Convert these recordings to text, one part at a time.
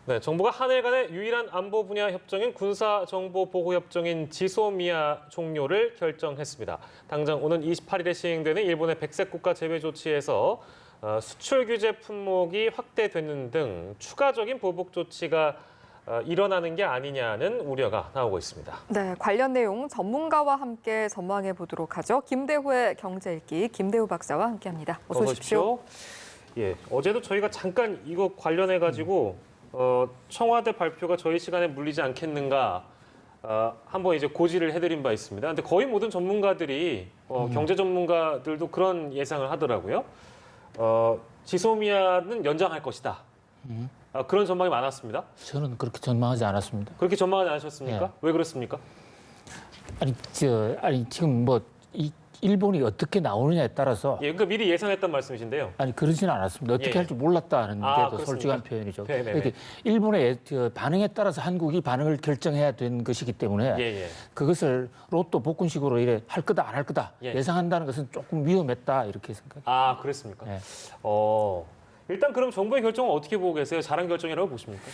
네, 정부가 한일 간의 유일한 안보 분야 협정인 군사정보보호협정인 지소미아 종료를 결정했습니다. 당장 오는 28일에 시행되는 일본의 백색 국가 제외 조치에서 수출 규제 품목이 확대되는 등 추가적인 보복 조치가 일어나는 게 아니냐는 우려가 나오고 있습니다. 네, 관련 내용 전문가와 함께 전망해 보도록 하죠. 김대후의 경제읽기 김대후 박사와 함께합니다. 어서 오십시오. 예, 어제도 저희가 잠깐 이거 관련해 가지고 청와대 발표가 저희 시간에 물리지 않겠는가 한번 이제 고지를 해드린 바 있습니다. 근데 거의 모든 전문가들이 경제 전문가들도 그런 예상을 하더라고요. 지소미아는 연장할 것이다. 그런 전망이 많았습니다. 저는 그렇게 전망하지 않았습니다. 그렇게 전망하지 않으셨습니까? 예. 왜 그렇습니까? 아니 지금 뭐 이 일본이 어떻게 나오느냐에 따라서 예, 그러니까 미리 예상했단 말씀이신데요. 아니 그러지는 않았습니다. 어떻게 예. 할지 몰랐다는 게 더 그렇습니까? 솔직한 표현이죠. 네네네. 이렇게 일본의 반응에 따라서 한국이 반응을 결정해야 되는 것이기 때문에 예. 그것을 로또 복권식으로 이래 할 거다 안 할 거다 예. 예상한다는 것은 조금 위험했다 이렇게 생각합니다. 그랬습니까? 예. 일단 그럼 정부의 결정은 어떻게 보고 계세요? 잘한 결정이라고 보십니까?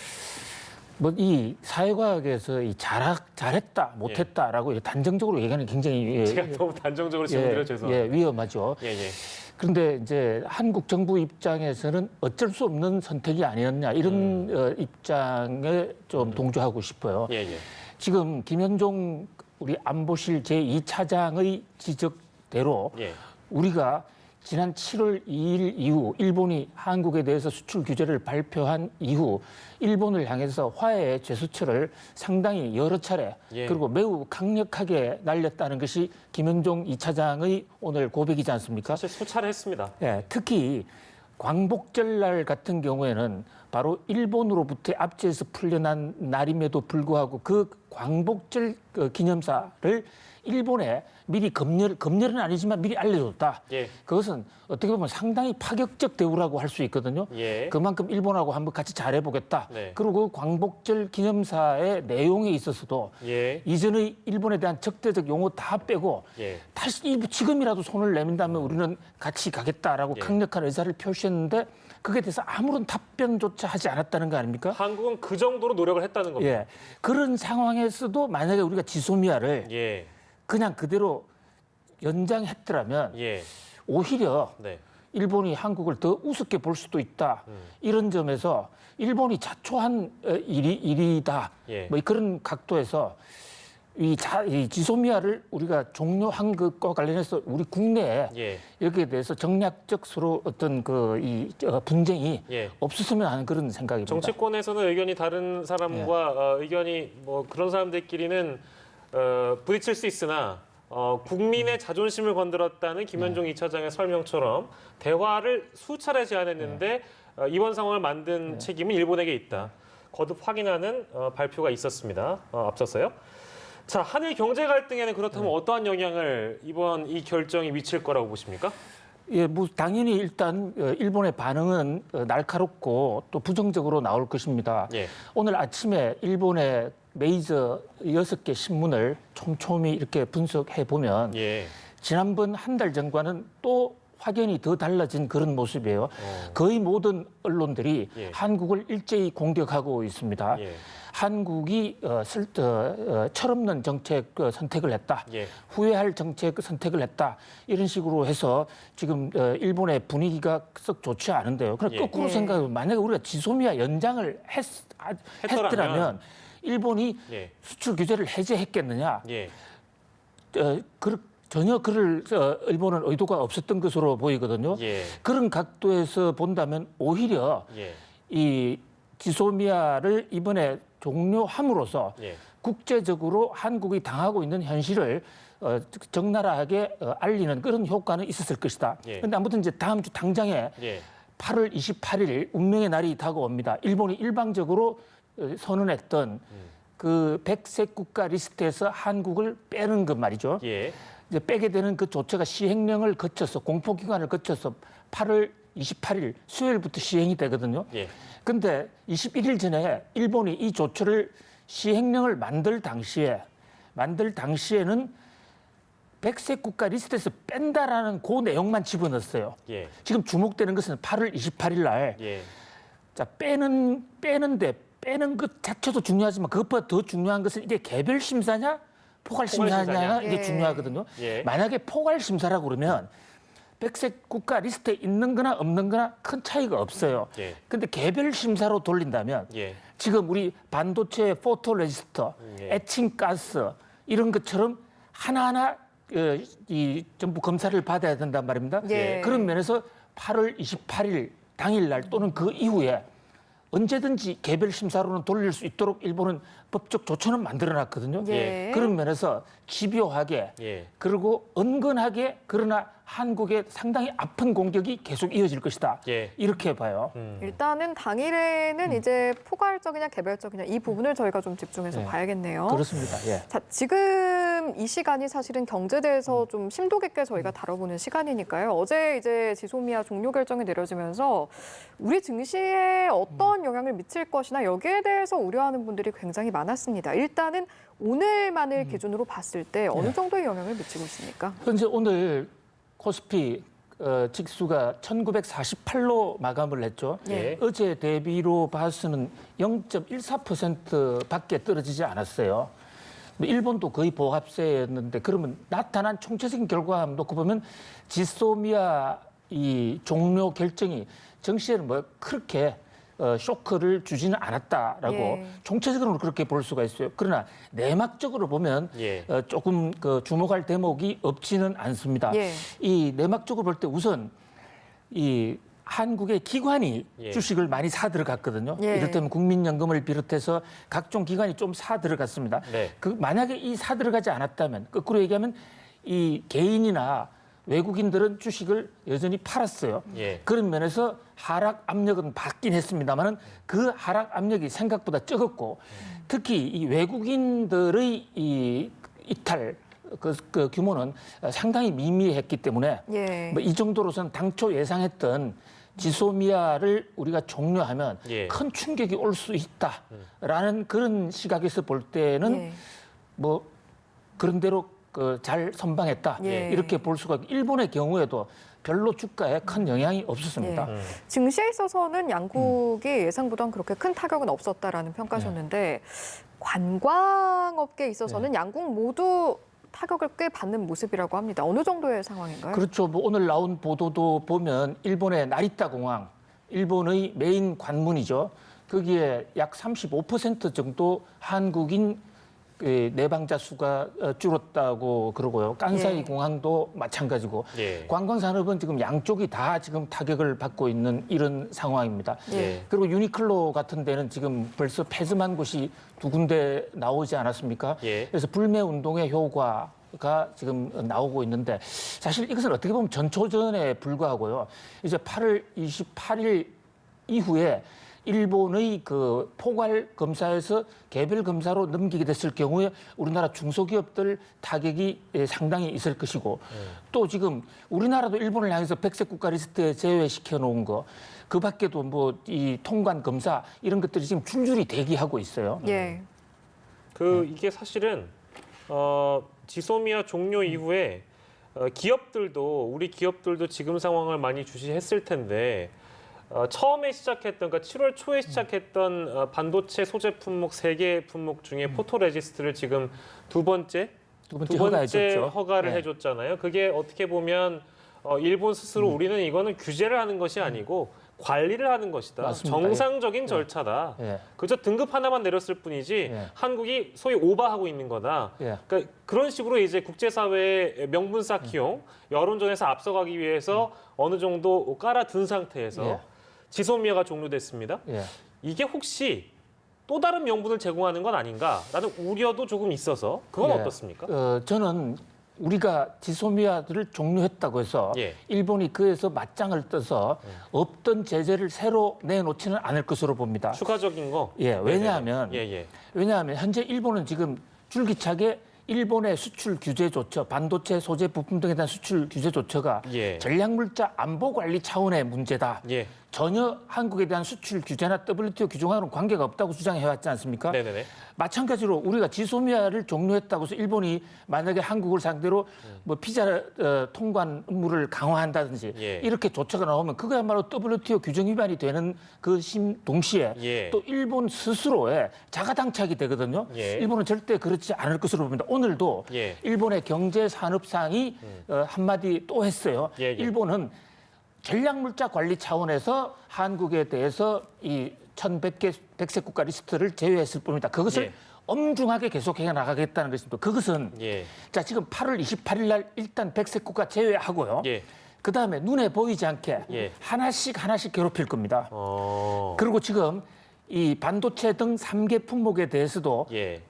뭐 이 사회과학에서 이 잘했다 못했다라고 단정적으로 얘기하는 게 굉장히 제가 너무 단정적으로 질문드려 죄송합니다. 위험하죠. 예. 그런데 이제 한국 정부 입장에서는 어쩔 수 없는 선택이 아니었냐 이런 입장에 좀 동조하고 싶어요. 예. 지금 김현종 우리 안보실 제2차장의 지적대로 예. 우리가 지난 7월 2일 이후 일본이 한국에 대해서 수출 규제를 발표한 이후 일본을 향해서 화해의 제스처를 상당히 여러 차례 그리고 매우 강력하게 날렸다는 것이 김현종 2차장의 오늘 고백이지 않습니까? 사실 수차례 했습니다. 예, 특히 광복절날 같은 경우에는 바로 일본으로부터 압제해서 풀려난 날임에도 불구하고 그 광복절 기념사를 일본에 미리 검열은 아니지만 미리 알려줬다. 예. 그것은 어떻게 보면 상당히 파격적 대우라고 할 수 있거든요. 예. 그만큼 일본하고 한번 같이 잘해보겠다. 네. 그리고 광복절 기념사의 내용에 있어서도 예. 이전의 일본에 대한 적대적 용어 다 빼고 다시 지금이라도 손을 내민다면 우리는 같이 가겠다라고 강력한 의사를 표시했는데 그게 대해서 아무런 답변조차 하지 않았다는 거 아닙니까? 한국은 그 정도로 노력을 했다는 겁니다. 예. 그런 상황에서도 만약에 우리가 지소미아를 그냥 그대로 연장했더라면 오히려 일본이 한국을 더 우습게 볼 수도 있다. 이런 점에서 일본이 자초한 일이다. 뭐 그런 각도에서 이 지소미아를 우리가 종료한 것과 관련해서 우리 국내에 여기에 대해서 정략적 서로 어떤 분쟁이 없었으면 하는 그런 생각입니다. 정치권에서는 의견이 다른 사람과 의견이 뭐 그런 사람들끼리는 부딪힐 수 있으나 국민의 자존심을 건드렸다는 김현종 2차장의 설명처럼 대화를 수차례 제안했는데 이번 상황을 만든 책임은 일본에게 있다. 거듭 확인하는 발표가 있었습니다. 앞서서요. 자, 한일 경제 갈등에는 그렇다면 어떠한 영향을 이번 이 결정이 미칠 거라고 보십니까? 예, 뭐 당연히 일단 일본의 반응은 날카롭고 또 부정적으로 나올 것입니다. 오늘 아침에 일본의 메이저 6개 신문을 촘촘히 이렇게 분석해 보면 지난번 한 달 전과는 또 확연히 더 달라진 그런 모습이에요. 거의 모든 언론들이 한국을 일제히 공격하고 있습니다. 한국이 철없는 정책 선택을 했다. 후회할 정책 선택을 했다. 이런 식으로 해서 지금 일본의 분위기가 썩 좋지 않은데요. 그럼 거꾸로 생각해보면 만약에 우리가 지소미아 연장을 했더라면 일본이 수출 규제를 해제했겠느냐? 전혀 그럴 일본은 의도가 없었던 것으로 보이거든요. 그런 각도에서 본다면 오히려 이 지소미아를 이번에 종료함으로써 국제적으로 한국이 당하고 있는 현실을 적나라하게 알리는 그런 효과는 있었을 것이다. 그런데 아무튼 이제 다음 주 당장에 8월 28일 운명의 날이 다가옵니다. 일본이 일방적으로 선언했던 그 백색 국가 리스트에서 한국을 빼는 것 말이죠. 이제 빼게 되는 그 조처가 시행령을 거쳐서 공포기관을 거쳐서 8월 28일 수요일부터 시행이 되거든요. 근데 21일 전에 일본이 이 조처를 시행령을 만들 당시에는 백색 국가 리스트에서 뺀다라는 그 내용만 집어넣었어요. 지금 주목되는 것은 8월 28일 날 자, 빼는데 빼는 것 자체도 중요하지만 그것보다 더 중요한 것은 이게 개별 심사냐 포괄 심사냐 이게 예. 중요하거든요. 예. 만약에 포괄 심사라고 그러면 백색 국가 리스트에 있는 거나 없는 거나 큰 차이가 없어요. 예. 근데 개별 심사로 돌린다면 예. 지금 우리 반도체 포토 레지스터, 예. 에칭 가스 이런 것처럼 하나하나 이 전부 검사를 받아야 된단 말입니다. 예. 그런 면에서 8월 28일 당일날 또는 그 이후에 언제든지 개별 심사로는 돌릴 수 있도록 일본은 법적 조처는 만들어놨거든요. 예. 그런 면에서 집요하게 예. 그리고 은근하게 그러나 한국의 상당히 아픈 공격이 계속 이어질 것이다. 예. 이렇게 봐요. 일단은 당일에는 이제 포괄적이냐 개별적이냐 이 부분을 저희가 좀 집중해서 네. 봐야겠네요. 그렇습니다. 예. 자, 지금 이 시간이 사실은 경제대에서 좀 심도 깊게 저희가 다뤄보는 시간이니까요. 어제 이제 지소미아 종료 결정이 내려지면서 우리 증시에 어떤 영향을 미칠 것이나 여기에 대해서 우려하는 분들이 굉장히 많았습니다. 일단은 오늘만을 기준으로 봤을 때 어느 정도의 영향을 미치고 있습니까? 현재 오늘 코스피 지수가 1948로 마감을 했죠. 예. 어제 대비로 봐서는 0.14%밖에 떨어지지 않았어요. 뭐 일본도 거의 보합세였는데 그러면 나타난 총체적인 결과만 놓고 보면 지소미아 이 종료 결정이 정시에는 뭐 그렇게 쇼크를 주지는 않았다라고 예. 총체적으로 그렇게 볼 수가 있어요. 그러나 내막적으로 보면 예. 조금 그 주목할 대목이 없지는 않습니다. 예. 이 내막적으로 볼 때 우선 이 한국의 기관이 예. 주식을 많이 사 들어갔거든요. 예. 이를테면 국민연금을 비롯해서 각종 기관이 좀 사 들어갔습니다. 네. 그 만약에 이 사 들어가지 않았다면 거꾸로 얘기하면 이 개인이나 외국인들은 주식을 여전히 팔았어요. 예. 그런 면에서 하락 압력은 받긴 했습니다만은 그 하락 압력이 생각보다 적었고 특히 이 외국인들의 이 이탈 그 규모는 상당히 미미했기 때문에 예. 뭐 이 정도로서는 당초 예상했던 지소미아를 우리가 종료하면 예. 큰 충격이 올 수 있다라는 그런 시각에서 볼 때는 예. 뭐 그런 대로 잘 선방했다 예. 이렇게 볼 수가 있고 일본의 경우에도 별로 주가에 큰 영향이 없었습니다. 예. 증시에 있어서는 양국이 예상보다는 그렇게 큰 타격은 없었다라는 평가셨는데 관광업계에 있어서는 양국 모두 타격을 꽤 받는 모습이라고 합니다. 어느 정도의 상황인가요? 그렇죠. 뭐 오늘 나온 보도도 보면 일본의 나리타 공항, 일본의 메인 관문이죠. 거기에 약 35% 정도 한국인 내방자 수가 줄었다고 그러고요. 깐사이 예. 공항도 마찬가지고 예. 관광산업은 지금 양쪽이 다 지금 타격을 받고 있는 이런 상황입니다. 예. 그리고 유니클로 같은 데는 지금 벌써 폐점한 곳이 2군데 나오지 않았습니까? 예. 그래서 불매 운동의 효과가 지금 나오고 있는데 사실 이것은 어떻게 보면 전초전에 불과하고요. 이제 8월 28일 이후에 일본의 그 포괄 검사에서 개별 검사로 넘기게 됐을 경우에 우리나라 중소기업들 타격이 상당히 있을 것이고 또 지금 우리나라도 일본을 향해서 백색 국가 리스트에 제외시켜 놓은 거 그 밖에도 뭐 이 통관 검사 이런 것들이 지금 줄줄이 대기하고 있어요. 예. 이게 사실은 지소미아 종료 이후에 기업들도 우리 기업들도 지금 상황을 많이 주시했을 텐데 처음에 시작했던 그러니까 7월 초에 시작했던 반도체 소재 품목 3개 품목 중에 포토레지스트를 지금 두 번째 허가해줬죠. 허가를 네. 해줬잖아요. 그게 어떻게 보면 일본 스스로 우리는 이거는 규제를 하는 것이 아니고 관리를 하는 것이다. 맞습니다. 정상적인 절차다. 예. 그저 등급 하나만 내렸을 뿐이지 예. 한국이 소위 오버하고 있는 거다. 예. 그러니까 그런 식으로 이제 국제사회의 명분 쌓기용 여론전에서 앞서가기 위해서 어느 정도 깔아둔 상태에서 예. 지소미아가 종료됐습니다. 예. 이게 혹시 또 다른 명분을 제공하는 건 아닌가라는 우려도 조금 있어서 그건 예. 어떻습니까? 저는 우리가 지소미아를 종료했다고 해서 예. 일본이 그에서 맞짱을 떠서 없던 제재를 새로 내놓지는 않을 것으로 봅니다. 추가적인 거. 예, 왜냐하면 예. 왜냐하면 현재 일본은 지금 줄기차게 일본의 수출 규제 조처, 반도체 소재 부품 등에 대한 수출 규제 조처가 예. 전략물자 안보 관리 차원의 문제다. 예. 전혀 한국에 대한 수출 규제나 WTO 규정하고는 관계가 없다고 주장해왔지 않습니까? 네네네. 마찬가지로 우리가 지소미아를 종료했다고 해서 일본이 만약에 한국을 상대로 뭐 비자 통관 의무를 강화한다든지 예. 이렇게 조처가 나오면 그거야말로 WTO 규정 위반이 되는 그 동시에 예. 또 일본 스스로의 자가당착이 되거든요. 예. 일본은 절대 그렇지 않을 것으로 봅니다. 오늘도 예. 일본의 경제산업상이 한마디 또 했어요. 예, 예. 일본은 전략물자 관리 차원에서 한국에 대해서 이 1,100개 백색 국가 리스트를 제외했을 뿐입니다. 그것을 예. 엄중하게 계속해 나가겠다는 것입니다. 그것은 예. 자 지금 8월 28일 날 일단 백색 국가 제외하고요. 예. 그다음에 눈에 보이지 않게 예. 하나씩 괴롭힐 겁니다. 그리고 지금 이 반도체 등 3개 품목에 대해서도 예.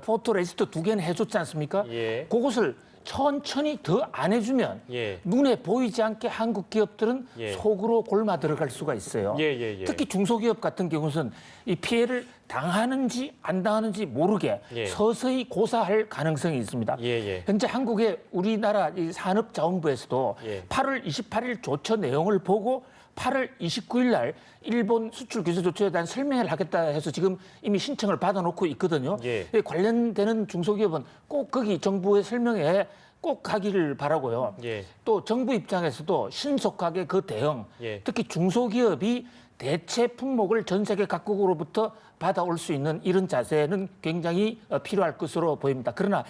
포토레지스트 2개는 해줬지 않습니까? 예. 그것을 천천히 더 안 해주면 예. 눈에 보이지 않게 한국 기업들은 예. 속으로 골마 들어갈 수가 있어요. 예. 특히 중소기업 같은 경우는 이 피해를 당하는지 안 당하는지 모르게 예. 서서히 고사할 가능성이 있습니다. 예. 현재 한국의 우리나라 이 산업자원부에서도 예. 8월 28일 조처 내용을 보고 8월 29일 날 일본 수출 규제 조처에 대한 설명을 하겠다 해서 지금 이미 신청을 받아놓고 있거든요. 예. 관련되는 중소기업은 꼭 거기 정부의 설명에 꼭 가기를 바라고요. 예. 또 정부 입장에서도 신속하게 그 대응, 예. 특히 중소기업이 대체 품목을 전 세계 각국으로부터 받아올 수 있는 이런 자세는 굉장히 필요할 것으로 보입니다. 그러나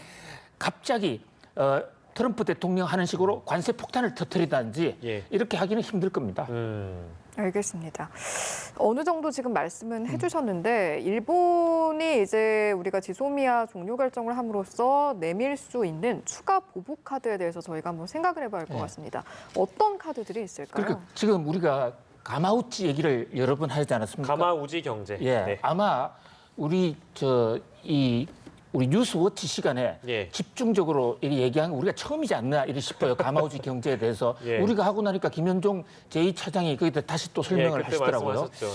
갑자기 트럼프 대통령 하는 식으로 관세 폭탄을 터뜨리다든지 예. 이렇게 하기는 힘들 겁니다. 알겠습니다. 어느 정도 지금 말씀은 해주셨는데 일본이 이제 우리가 지소미아 종료 결정을 함으로써 내밀 수 있는 추가 보복 카드에 대해서 저희가 한번 생각을 해봐야 할 것 같습니다. 어떤 카드들이 있을까요? 그러니까 지금 우리가 가마우치 얘기를 여러 번 하지 않았습니까? 가마우지 경제. 예, 네. 아마 우리 우리 뉴스워치 시간에 예. 집중적으로 이렇게 얘기한 거 우리가 처음이지 않나 이리 싶어요. 가마우지 경제에 대해서 예. 우리가 하고 나니까 김현종 제2차장이 거기다 다시 또 설명을 그때 하시더라고요. 말씀하셨죠.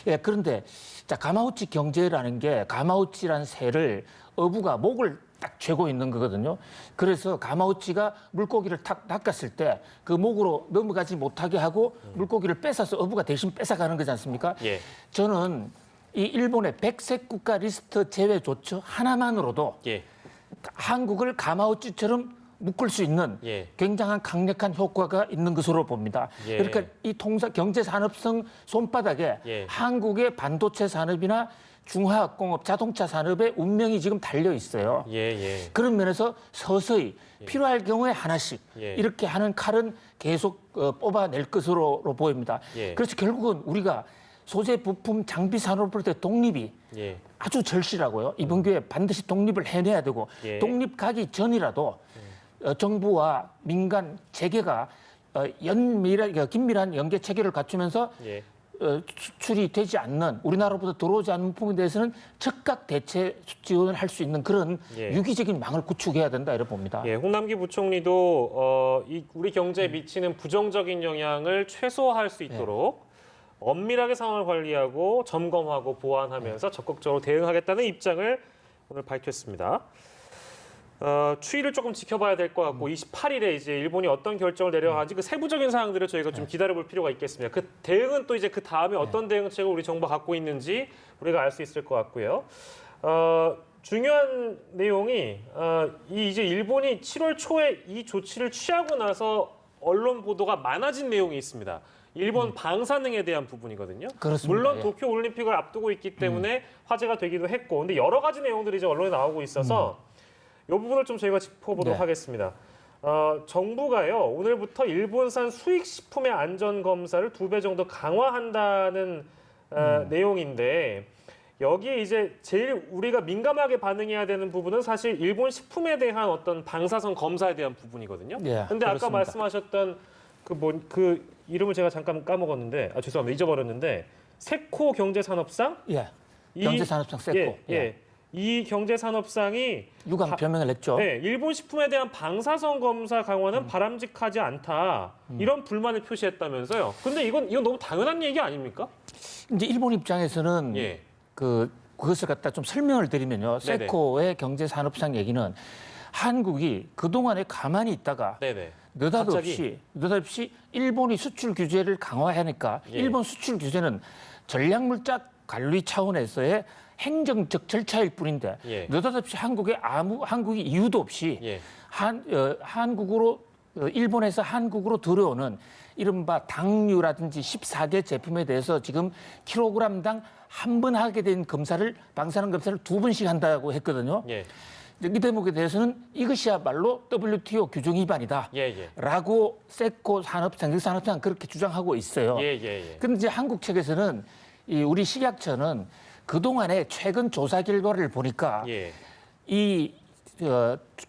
네. 예, 그런데 자 가마우치 경제라는 게 가마우치라는 새를 어부가 목을 딱 쥐고 있는 거거든요. 그래서 가마우치가 물고기를 탁 낚았을 때 그 목으로 넘어가지 못하게 하고 물고기를 뺏어서 어부가 대신 뺏어가는 거지 않습니까? 예. 저는 이 일본의 백색 국가 리스트 제외 조처 하나만으로도 예. 한국을 가마우치처럼 묶을 수 있는 예. 굉장한 강력한 효과가 있는 것으로 봅니다. 예. 그러니까 이 경제 산업성 손바닥에 예. 한국의 반도체 산업이나 중화학공업, 자동차 산업의 운명이 지금 달려 있어요. 예. 그런 면에서 서서히 필요할 경우에 하나씩 예. 이렇게 하는 칼은 계속 뽑아낼 것으로 보입니다. 예. 그래서 결국은 우리가 소재, 부품, 장비 산업으로부터 독립이 예. 아주 절실하고요. 이번 기회에 반드시 독립을 해내야 되고 예. 독립 가기 전이라도 정부와 민간 재계가 긴밀한 연계 체계를 갖추면서 예. 수출이 되지 않는 우리나라로부터 들어오지 않는 부분에 대해서는 즉각 대체 지원을 할 수 있는 그런 예. 유기적인 망을 구축해야 된다 이렇게 봅니다. 예, 홍남기 부총리도 우리 경제에 미치는 부정적인 영향을 최소화할 수 있도록 엄밀하게 상황을 관리하고 점검하고 보완하면서 적극적으로 대응하겠다는 입장을 오늘 밝혔습니다. 추이를 조금 지켜봐야 될 것 같고 28일에 이제 일본이 어떤 결정을 내려가지 그 세부적인 사항들을 저희가 좀 기다려볼 필요가 있겠습니다. 그 대응은 또 이제 그 다음에 어떤 대응책을 우리 정부가 갖고 있는지 우리가 알 수 있을 것 같고요. 중요한 내용이 이제 일본이 7월 초에 이 조치를 취하고 나서 언론 보도가 많아진 내용이 있습니다. 일본 방사능에 대한 부분이거든요. 그렇습니다. 물론 예. 도쿄 올림픽을 앞두고 있기 때문에 화제가 되기도 했고, 근데 여러 가지 내용들이 이제 언론에 나오고 있어서 이 부분을 좀 저희가 짚어보도록 네. 하겠습니다. 정부가요 오늘부터 일본산 수익식품의 안전 검사를 2배 정도 강화한다는 내용인데. 여기에 이제 제일 우리가 민감하게 반응해야 되는 부분은 사실 일본 식품에 대한 어떤 방사선 검사에 대한 부분이거든요. 예, 근데 아까 그렇습니다. 말씀하셨던 그 이름을 제가 잠깐 까먹었는데 죄송합니다. 잊어버렸는데 세코 경제산업상 예. 경제산업상 세코. 이 경제산업상이 유감 표명을 했죠. 네, 일본 식품에 대한 방사선 검사 강화는 바람직하지 않다. 이런 불만을 표시했다면서요. 근데 이건 너무 당연한 얘기 아닙니까? 이제 일본 입장에서는 예. 그것을 갖다 좀 설명을 드리면요. 네네. 세코의 경제산업상 얘기는 한국이 그동안에 가만히 있다가 네네. 느닷없이 일본이 수출 규제를 강화하니까 예. 일본 수출 규제는 전략물자 관리 차원에서의 행정적 절차일 뿐인데 예. 느닷없이 한국이 이유도 없이 예. 일본에서 한국으로 들어오는 이른바 당류라든지 14개 제품에 대해서 지금 킬로그램당 한 번 하게 된 방사능 검사를 2번씩 한다고 했거든요. 예. 이 대목에 대해서는 이것이야말로 WTO 규정 위반이다. 예. 라고 세코 생식산업청 그렇게 주장하고 있어요. 예. 그런데 이제 한국 측에서는 우리 식약처는 그동안의 최근 조사 결과를 보니까 예.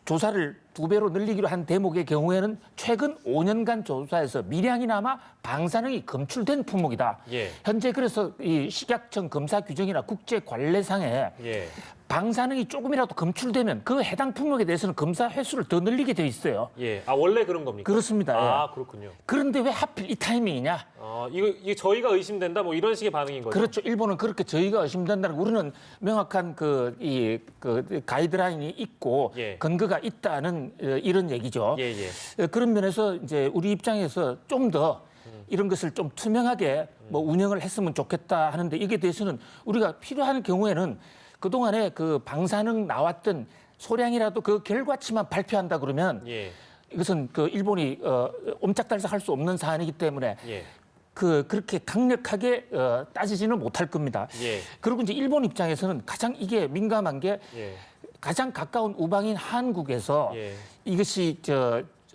조사를 2배로 늘리기로 한 대목의 경우에는 최근 5년간 조사에서 미량이나마 방사능이 검출된 품목이다. 예. 현재 그래서 이 식약청 검사 규정이나 국제 관례상에 예. 방사능이 조금이라도 검출되면 그 해당 품목에 대해서는 검사 횟수를 더 늘리게 돼 있어요. 예. 아, 원래 그런 겁니까? 그렇습니다. 아, 그렇군요. 그런데 왜 하필 이 타이밍이냐? 이거 저희가 의심된다 뭐 이런 식의 반응인 거죠. 그렇죠. 일본은 그렇게 저희가 의심된다는 우리는 명확한 가이드라인이 있고 예. 근거가 있다는 이런 얘기죠. 예. 그런 면에서 이제 우리 입장에서 좀 더 이런 것을 좀 투명하게 운영을 했으면 좋겠다 하는데 이게 대해서는 우리가 필요한 경우에는 그동안에 그 방사능 나왔던 소량이라도 그 결과치만 발표한다 그러면 예. 이것은 그 일본이 옴짝달싹할 수 없는 사안이기 때문에 예. 그렇게 강력하게 따지지는 못할 겁니다. 예. 그리고 이제 일본 입장에서는 가장 이게 민감한 게 예. 가장 가까운 우방인 한국에서 예. 이것이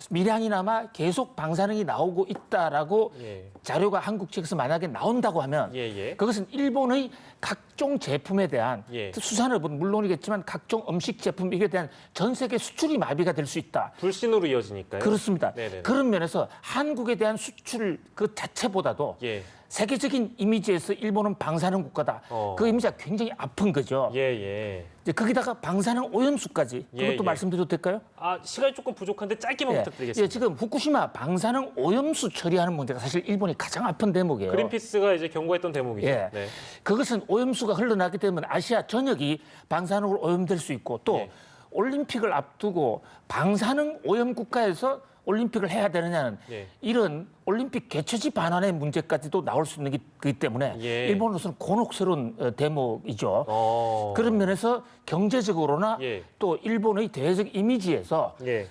미량이나마 계속 방사능이 나오고 있다라고 예. 자료가 한국 측에서 만약에 나온다고 하면 예. 그것은 일본의 각종 제품에 대한 예. 수산업은 물론이겠지만 각종 음식 제품 이에 대한 전 세계 수출이 마비가 될 수 있다. 불신으로 이어지니까요. 그렇습니다. 네네네. 그런 면에서 한국에 대한 수출 그 자체보다도 예. 세계적인 이미지에서 일본은 방사능 국가다. 그 이미지가 굉장히 아픈 거죠. 예. 이제 거기다가 방사능 오염수까지 그것도 예. 말씀드려도 될까요? 아, 시간이 조금 부족한데 짧게만 부탁드리겠습니다. 예, 지금 후쿠시마 방사능 오염수 처리하는 문제가 사실 일본이 가장 아픈 대목이에요. 그린피스가 이제 경고했던 대목이죠. 예. 네. 그것은 오염수가 흘러나기 때문에 아시아 전역이 방사능으로 오염될 수 있고 또 예. 올림픽을 앞두고 방사능 오염 국가에서 올림픽을 해야 되느냐는 예. 이런 올림픽 개최지 반환의 문제까지도 나올 수 있는 거기 때문에 예. 일본으로서는 곤혹스러운 대목이죠. 그런 면에서 경제적으로나 예. 또 일본의 대외적 이미지에서 예.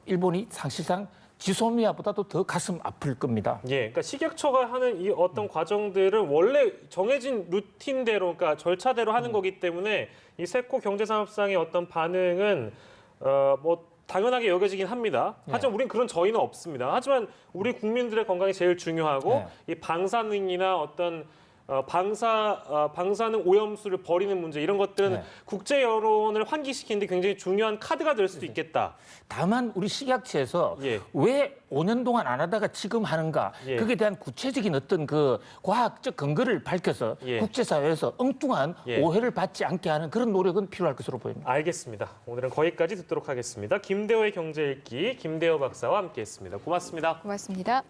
일본이 사실상 지소미아보다도 더 가슴 아플 겁니다. 예, 그러니까 식약처가 하는 이 어떤 과정들은 원래 정해진 루틴대로, 그러니까 절차대로 하는 거기 때문에 이 세코 경제산업상의 어떤 반응은 뭐 당연하게 여겨지긴 합니다. 하지만 우리는 그런 저희는 없습니다. 하지만 우리 국민들의 건강이 제일 중요하고 이 방사능이나 어떤 방사능 오염수를 버리는 문제 이런 것들은 국제 여론을 환기시키는데 굉장히 중요한 카드가 될 수도 있겠다. 다만 우리 식약처에서 예. 왜 5년 동안 안 하다가 지금 하는가 예. 그에 대한 구체적인 어떤 그 과학적 근거를 밝혀서 예. 국제사회에서 엉뚱한 예. 오해를 받지 않게 하는 그런 노력은 필요할 것으로 보입니다. 알겠습니다. 오늘은 거기까지 듣도록 하겠습니다. 김대호의 경제 읽기 김대호 박사와 함께했습니다. 고맙습니다. 고맙습니다.